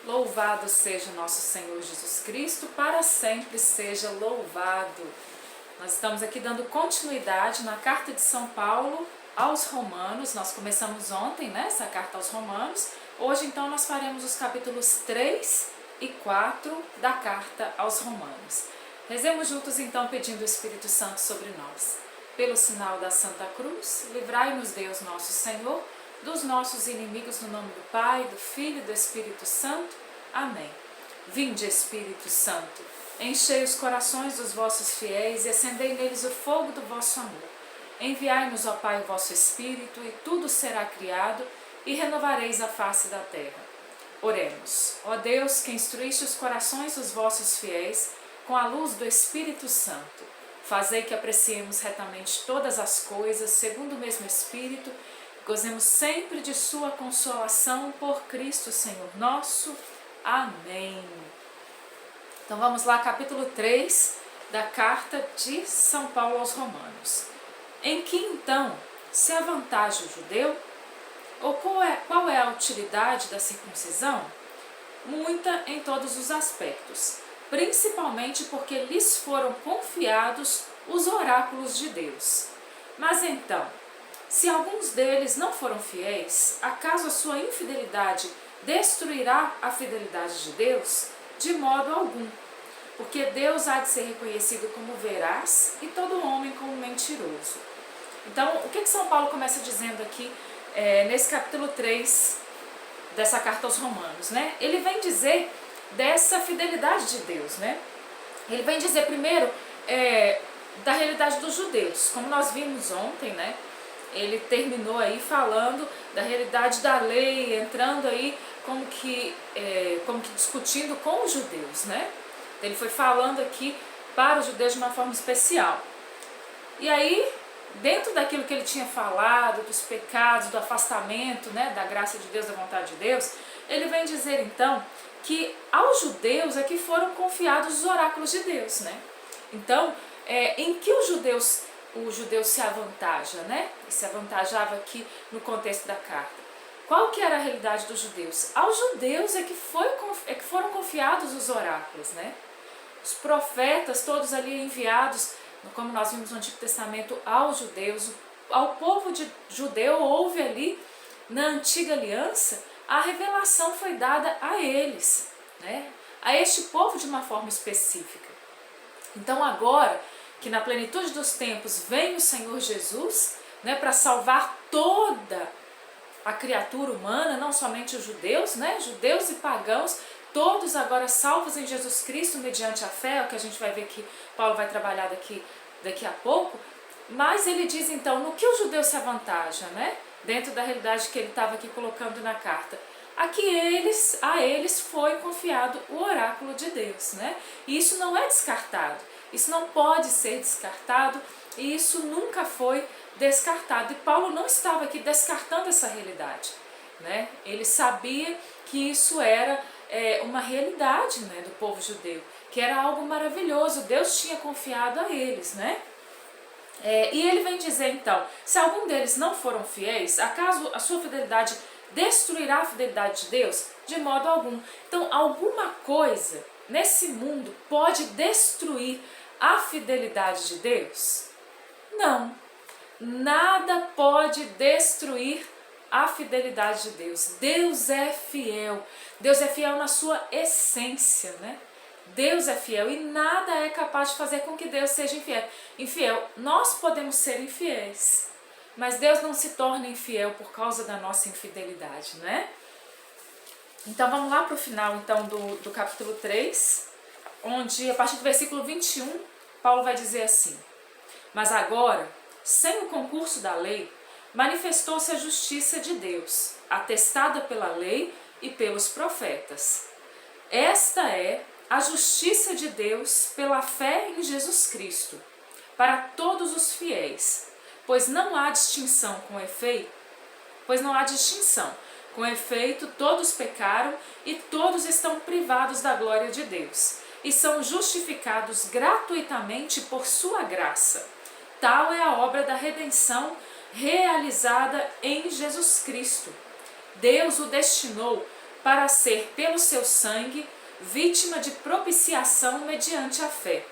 Louvado seja nosso Senhor Jesus Cristo, para sempre seja louvado. Nós estamos aqui dando continuidade na carta de São Paulo aos Romanos. Nós começamos ontem, né, essa carta aos Romanos. Hoje, então, nós faremos os capítulos 3 e 4 da carta aos Romanos. Rezemos juntos, então, pedindo o Espírito Santo sobre nós. Pelo sinal da Santa Cruz, livrai-nos Deus nosso Senhor dos nossos inimigos, no nome do Pai, do Filho e do Espírito Santo. Amém. Vinde, Espírito Santo, enchei os corações dos vossos fiéis e acendei neles o fogo do vosso amor. Enviai-nos, ó Pai, o vosso Espírito, e tudo será criado, e renovareis a face da terra. Oremos. Ó Deus, que instruíste os corações dos vossos fiéis com a luz do Espírito Santo, fazei que apreciemos retamente todas as coisas, segundo o mesmo Espírito, gozemos sempre de sua consolação por Cristo Senhor nosso. Amém. Então vamos lá, capítulo 3 da carta de São Paulo aos Romanos. Em que então se avantaja o judeu? Ou qual é a utilidade da circuncisão? Muita em todos os aspectos, principalmente porque lhes foram confiados os oráculos de Deus. Mas então, se alguns deles não foram fiéis, acaso a sua infidelidade destruirá a fidelidade de Deus? De modo algum, porque Deus há de ser reconhecido como veraz e todo homem como mentiroso. Então, o que São Paulo começa dizendo aqui nesse capítulo 3 dessa carta aos Romanos, né? Ele vem dizer dessa fidelidade de Deus, né? Ele vem dizer primeiro da realidade dos judeus, como nós vimos ontem, né? Ele terminou aí falando da realidade da lei, entrando aí como que discutindo com os judeus, né? Ele foi falando aqui para os judeus de uma forma especial. E aí, dentro daquilo que ele tinha falado, dos pecados, do afastamento, né, da graça de Deus, da vontade de Deus, ele vem dizer então que aos judeus é que foram confiados os oráculos de Deus, né? Então, em que o judeu se avantaja, né? E se avantajava aqui no contexto da carta. Qual que era a realidade dos judeus? Aos judeus é que foram confiados os oráculos, né? Os profetas, todos ali enviados, como nós vimos no Antigo Testamento, aos judeus, ao povo judeu, houve ali, na Antiga Aliança, a revelação foi dada a eles, né? A este povo de uma forma específica. Então agora, que na plenitude dos tempos vem o Senhor Jesus, né, para salvar toda a criatura humana, não somente os judeus, né, judeus e pagãos, todos agora salvos em Jesus Cristo mediante a fé, é o que a gente vai ver que Paulo vai trabalhar daqui a pouco. Mas ele diz então, no que o judeu se avantaja, né, dentro da realidade que ele estava aqui colocando na carta. Aqui a eles foi confiado o oráculo de Deus, né? E isso não é descartado, isso não pode ser descartado e isso nunca foi descartado. E Paulo não estava aqui descartando essa realidade, né? Ele sabia que isso era uma realidade, né, do povo judeu, que era algo maravilhoso, Deus tinha confiado a eles, né? E ele vem dizer então, se algum deles não foram fiéis, acaso a sua fidelidade destruirá a fidelidade de Deus? De modo algum. Então, alguma coisa nesse mundo pode destruir a fidelidade de Deus? Não. Nada pode destruir a fidelidade de Deus. Deus é fiel. Deus é fiel na sua essência, né? Deus é fiel e nada é capaz de fazer com que Deus seja infiel. Nós podemos ser infiéis, mas Deus não se torna infiel por causa da nossa infidelidade, né? Então vamos lá para o final então, do capítulo 3, onde a partir do versículo 21, Paulo vai dizer assim: mas agora, sem o concurso da lei, manifestou-se a justiça de Deus, atestada pela lei e pelos profetas. Esta é a justiça de Deus pela fé em Jesus Cristo, para todos os fiéis, pois não há distinção com efeito, todos pecaram e todos estão privados da glória de Deus, e são justificados gratuitamente por sua graça. Tal é a obra da redenção realizada em Jesus Cristo. Deus o destinou para ser, pelo seu sangue, vítima de propiciação mediante a fé.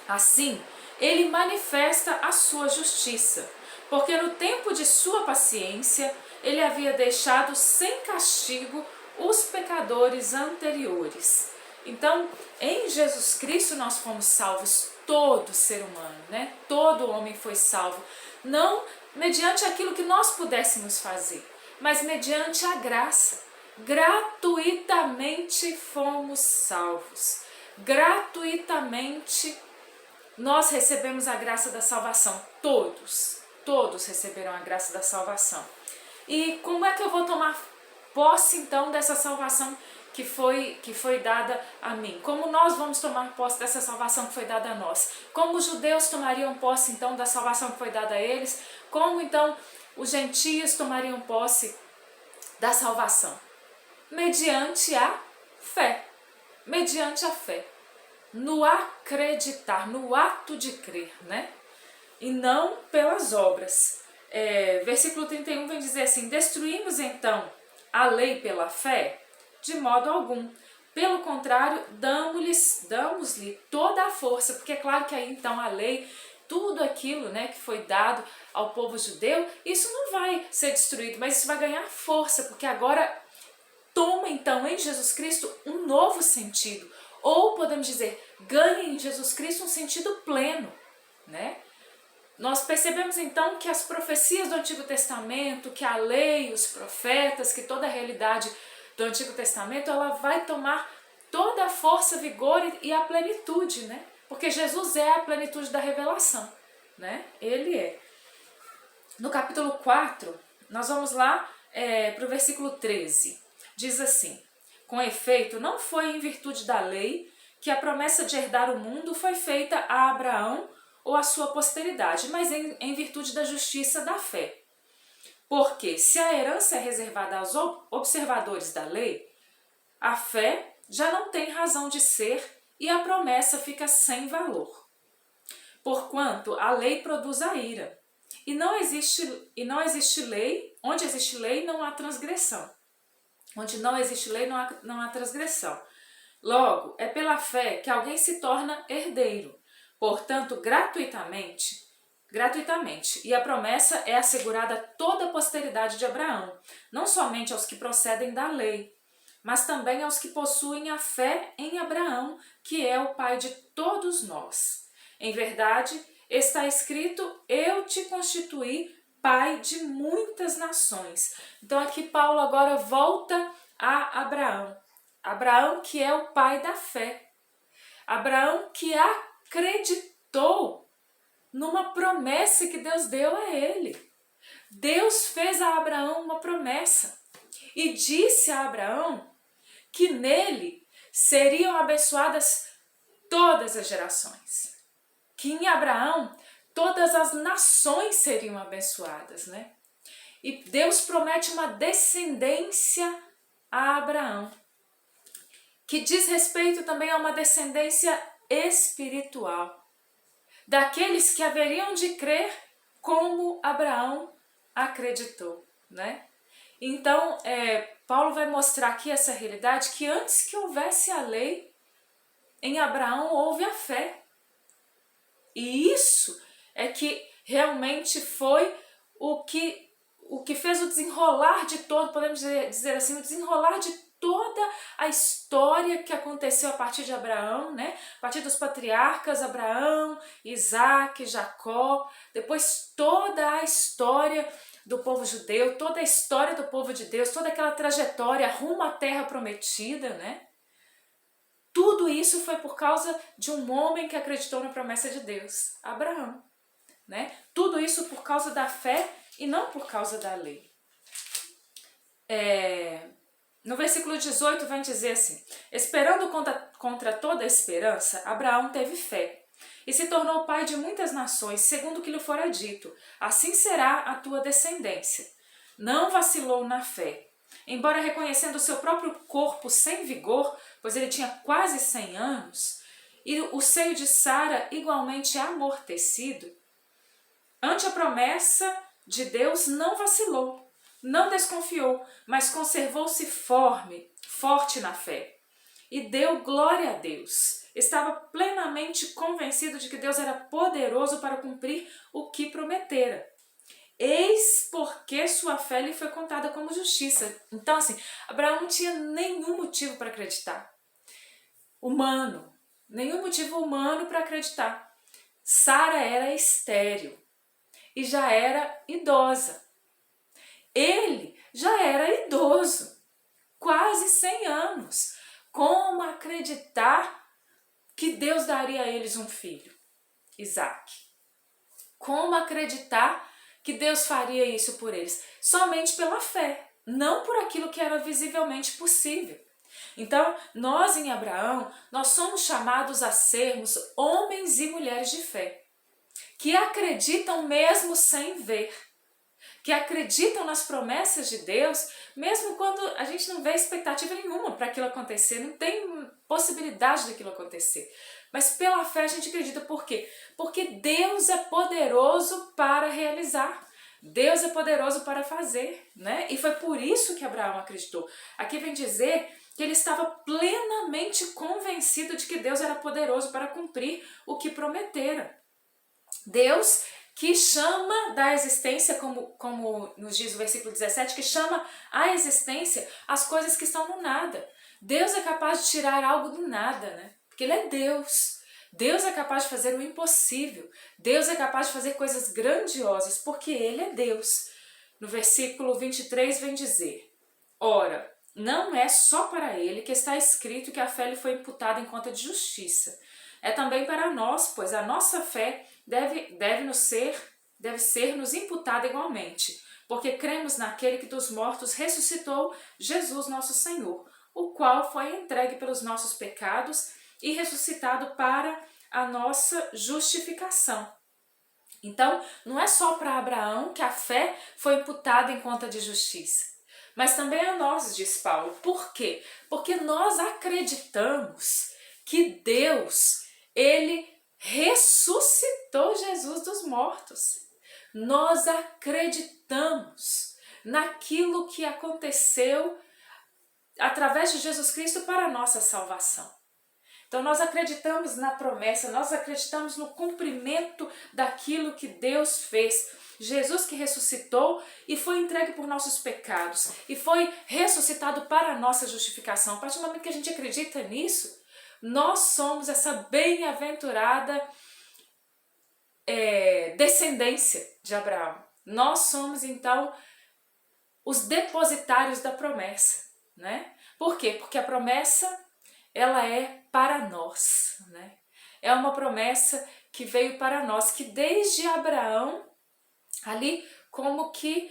Assim, ele manifesta a sua justiça, porque no tempo de sua paciência, ele havia deixado sem castigo os pecadores anteriores. Então, em Jesus Cristo nós fomos salvos, todo ser humano, né? Todo homem foi salvo, não mediante aquilo que nós pudéssemos fazer, mas mediante a graça. Gratuitamente fomos salvos, gratuitamente nós recebemos a graça da salvação, todos receberam a graça da salvação. E como é que eu vou tomar posse então dessa salvação que foi dada a mim? Como nós vamos tomar posse dessa salvação que foi dada a nós? Como os judeus tomariam posse então da salvação que foi dada a eles? Como então os gentios tomariam posse da salvação? Mediante a fé, mediante a fé, no acreditar, no ato de crer, né? E não pelas obras. Versículo 31 vem dizer assim: destruímos então a lei pela fé? De modo algum. Pelo contrário, damos-lhe toda a força, porque é claro que aí então a lei, tudo aquilo, né, que foi dado ao povo judeu, isso não vai ser destruído, mas isso vai ganhar força, porque agora toma então em Jesus Cristo um novo sentido, ou podemos dizer, ganha em Jesus Cristo um sentido pleno, né? Nós percebemos então que as profecias do Antigo Testamento, que a lei, os profetas, que toda a realidade do Antigo Testamento, ela vai tomar toda a força, vigor e a plenitude, né? Porque Jesus é a plenitude da revelação, né? Ele é. No capítulo 4, nós vamos lá para o versículo 13. Diz assim: com efeito, não foi em virtude da lei que a promessa de herdar o mundo foi feita a Abraão ou a sua posteridade, mas em virtude da justiça da fé. Porque se a herança é reservada aos observadores da lei, a fé já não tem razão de ser e a promessa fica sem valor. Porquanto a lei produz a ira, e não existe lei, onde existe lei não há transgressão. Onde não existe lei não há transgressão. Logo, é pela fé que alguém se torna herdeiro, portanto, gratuitamente, e a promessa é assegurada a toda a posteridade de Abraão, não somente aos que procedem da lei, mas também aos que possuem a fé em Abraão, que é o pai de todos nós. Em verdade, está escrito: eu te constituí pai de muitas nações. Então aqui Paulo agora volta a Abraão. Abraão que é o pai da fé. Abraão que acreditou numa promessa que Deus deu a ele. Deus fez a Abraão uma promessa e disse a Abraão que nele seriam abençoadas todas as gerações. Que em Abraão todas as nações seriam abençoadas, né? E Deus promete uma descendência a Abraão, que diz respeito também a uma descendência espiritual, daqueles que haveriam de crer como Abraão acreditou, né? Então, Paulo vai mostrar aqui essa realidade, que antes que houvesse a lei, em Abraão houve a fé. E isso é que realmente foi o que fez o desenrolar de todo, podemos dizer assim, o desenrolar de toda a história que aconteceu a partir de Abraão, né? A partir dos patriarcas Abraão, Isaac, Jacó, depois toda a história do povo judeu, toda a história do povo de Deus, toda aquela trajetória rumo à terra prometida, né? Tudo isso foi por causa de um homem que acreditou na promessa de Deus, Abraão, né? Tudo isso por causa da fé e não por causa da lei. No versículo 18 vai dizer assim: esperando contra toda a esperança, Abraão teve fé e se tornou pai de muitas nações, segundo o que lhe fora dito: assim será a tua descendência. Não vacilou na fé, embora reconhecendo o seu próprio corpo sem vigor, pois ele tinha quase 100 anos, e o seio de Sara igualmente amortecido, ante a promessa de Deus não vacilou, não desconfiou, mas conservou-se forte na fé. E deu glória a Deus. Estava plenamente convencido de que Deus era poderoso para cumprir o que prometera. Eis porque sua fé lhe foi contada como justiça. Então, assim, Abraão não tinha nenhum motivo para acreditar. Nenhum motivo humano para acreditar. Sara era estéril e já era idosa. Ele já era idoso, quase 100 anos. Como acreditar que Deus daria a eles um filho, Isaac? Como acreditar que Deus faria isso por eles? Somente pela fé, não por aquilo que era visivelmente possível. Então, nós em Abraão, nós somos chamados a sermos homens e mulheres de fé, que acreditam mesmo sem ver, que acreditam nas promessas de Deus, mesmo quando a gente não vê expectativa nenhuma para aquilo acontecer, não tem possibilidade daquilo acontecer. Mas pela fé a gente acredita. Por quê? Porque Deus é poderoso para realizar. Deus é poderoso para fazer, né? E foi por isso que Abraão acreditou. Aqui vem dizer que ele estava plenamente convencido de que Deus era poderoso para cumprir o que prometera. Deus que chama da existência, como nos diz o versículo 17, que chama à existência as coisas que estão no nada. Deus é capaz de tirar algo do nada, né? Porque Ele é Deus. Deus é capaz de fazer o impossível. Deus é capaz de fazer coisas grandiosas, porque Ele é Deus. No versículo 23 vem dizer: ora, não é só para ele que está escrito que a fé lhe foi imputada em conta de justiça. É também para nós, pois a nossa fé deve ser-nos imputada igualmente, porque cremos naquele que dos mortos ressuscitou, Jesus nosso Senhor, o qual foi entregue pelos nossos pecados e ressuscitado para a nossa justificação. Então, não é só para Abraão que a fé foi imputada em conta de justiça, mas também a nós, diz Paulo. Por quê? Porque nós acreditamos que Deus, Ele ressuscitou Jesus dos mortos. Nós acreditamos naquilo que aconteceu através de Jesus Cristo para a nossa salvação. Então nós acreditamos na promessa, nós acreditamos no cumprimento daquilo que Deus fez. Jesus que ressuscitou e foi entregue por nossos pecados e foi ressuscitado para a nossa justificação. A partir do momento que a gente acredita nisso, nós somos essa bem-aventurada descendência de Abraão. Nós somos então os depositários da promessa, né? Por quê? Porque a promessa ela é para nós, né? É uma promessa que veio para nós, que desde Abraão, ali como que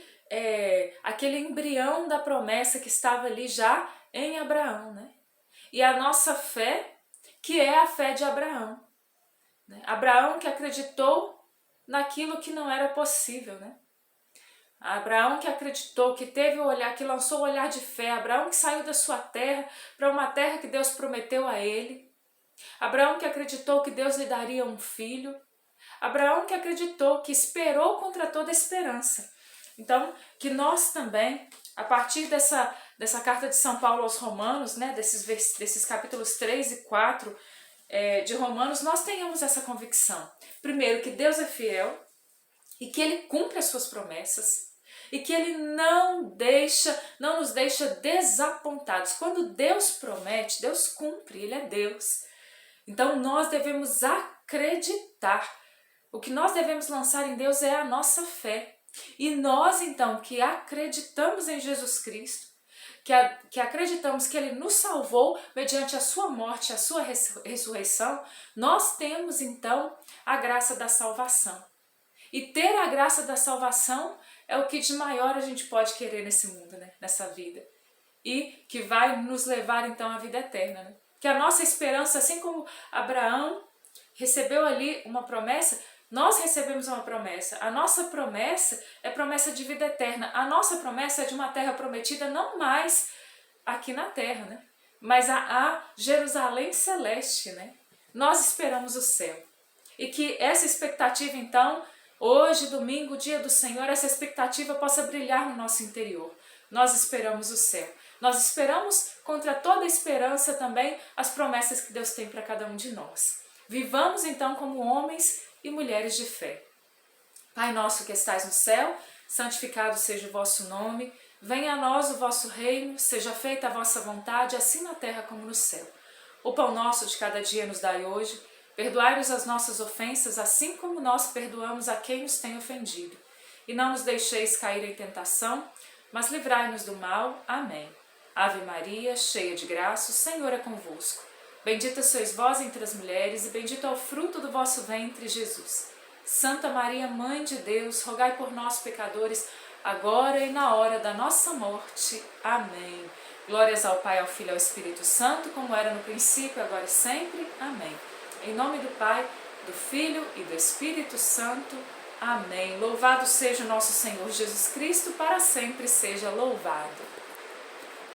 aquele embrião da promessa que estava ali já em Abraão, né? E a nossa fé, que é a fé de Abraão, né? Abraão que acreditou naquilo que não era possível, né? Abraão que acreditou, que teve o olhar, que lançou o olhar de fé. Abraão que saiu da sua terra para uma terra que Deus prometeu a ele. Abraão que acreditou que Deus lhe daria um filho. Abraão que acreditou, que esperou contra toda esperança. Então, que nós também, a partir dessa carta de São Paulo aos Romanos, né, desses capítulos 3 e 4 de Romanos, nós tenhamos essa convicção. Primeiro, que Deus é fiel e que Ele cumpre as suas promessas. E que Ele não nos deixa desapontados. Quando Deus promete, Deus cumpre, Ele é Deus. Então nós devemos acreditar. O que nós devemos lançar em Deus é a nossa fé. E nós então que acreditamos em Jesus Cristo, que acreditamos que Ele nos salvou mediante a sua morte, a sua ressurreição, nós temos então a graça da salvação. E ter a graça da salvação é o que de maior a gente pode querer nesse mundo, né? Nessa vida. E que vai nos levar então à vida eterna, né? Que a nossa esperança, assim como Abraão recebeu ali uma promessa, nós recebemos uma promessa. A nossa promessa é promessa de vida eterna. A nossa promessa é de uma terra prometida, não mais aqui na terra, né? Mas a Jerusalém celeste, né? Nós esperamos o céu. E que essa expectativa, então, Hoje, domingo, dia do Senhor, essa expectativa possa brilhar no nosso interior. Nós esperamos o céu. Nós esperamos, contra toda esperança também, as promessas que Deus tem para cada um de nós. Vivamos então como homens e mulheres de fé. Pai nosso que estais no céu, santificado seja o vosso nome. Venha a nós o vosso reino, seja feita a vossa vontade, assim na terra como no céu. O pão nosso de cada dia nos dai hoje. Perdoai-nos as nossas ofensas, assim como nós perdoamos a quem nos tem ofendido. E não nos deixeis cair em tentação, mas livrai-nos do mal. Amém. Ave Maria, cheia de graça, o Senhor é convosco. Bendita sois vós entre as mulheres, e bendito é o fruto do vosso ventre, Jesus. Santa Maria, Mãe de Deus, rogai por nós, pecadores, agora e na hora da nossa morte. Amém. Glórias ao Pai, ao Filho e ao Espírito Santo, como era no princípio, agora e sempre. Amém. Em nome do Pai, do Filho e do Espírito Santo. Amém. Louvado seja o nosso Senhor Jesus Cristo, para sempre seja louvado.